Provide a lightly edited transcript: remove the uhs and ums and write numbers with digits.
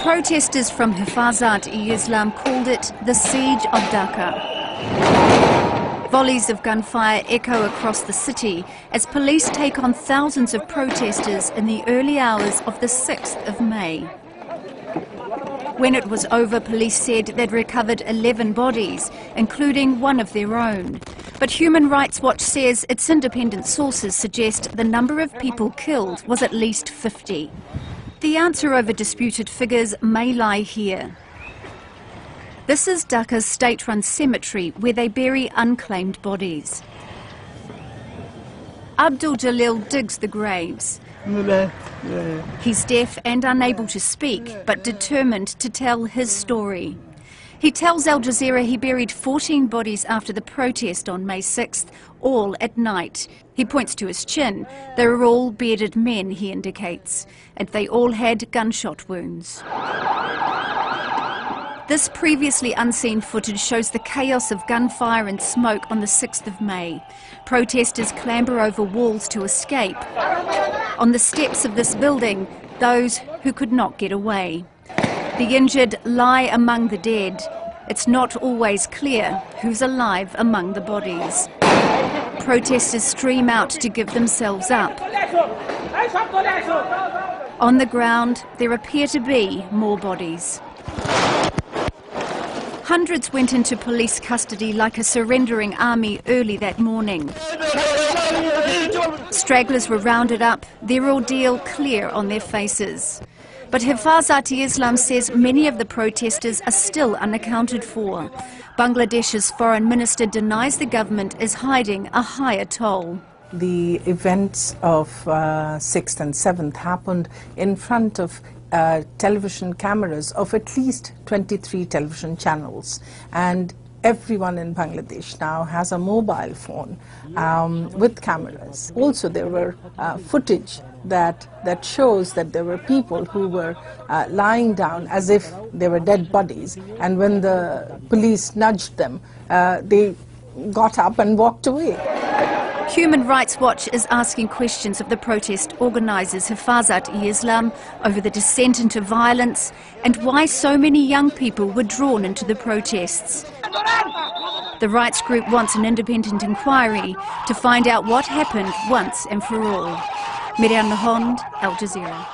Protesters from Hifazat-e-Islam called it the Siege of Dhaka. Volleys of gunfire echo across the city as police take on thousands of protesters in the early hours of the 6th of May. When it was over, police said they'd recovered 11 bodies, including one of their own. But Human Rights Watch says its independent sources suggest the number of people killed was at least 50. The answer over disputed figures may lie here. This is Dhaka's state-run cemetery where they bury unclaimed bodies. Abdul Jalil digs the graves. He's deaf and unable to speak, but determined to tell his story. He tells Al Jazeera he buried 14 bodies after the protest on May 6th, all at night. He points to his chin. They were all bearded men, he indicates, and they all had gunshot wounds. This previously unseen footage shows the chaos of gunfire and smoke on the 6th of May. Protesters clamber over walls to escape. On the steps of this building, those who could not get away. The injured lie among the dead. It's not always clear who's alive among the bodies. Protesters stream out to give themselves up. On the ground, there appear to be more bodies. Hundreds went into police custody like a surrendering army early that morning. Stragglers were rounded up, their ordeal clear on their faces. But Hifazat-e-Islam says many of the protesters are still unaccounted for. Bangladesh's foreign minister denies the government is hiding a higher toll. The events of 6th and 7th happened in front of television cameras of at least 23 television channels, and everyone in Bangladesh now has a mobile phone with cameras. Also, there were footage that shows that there were people who were lying down as if they were dead bodies, and when the police nudged them, they got up and walked away. Human Rights Watch is asking questions of the protest organisers Hifazat-e-Islam over the descent into violence and why so many young people were drawn into the protests. The rights group wants an independent inquiry to find out what happened once and for all. Miriam Nahond, Al Jazeera.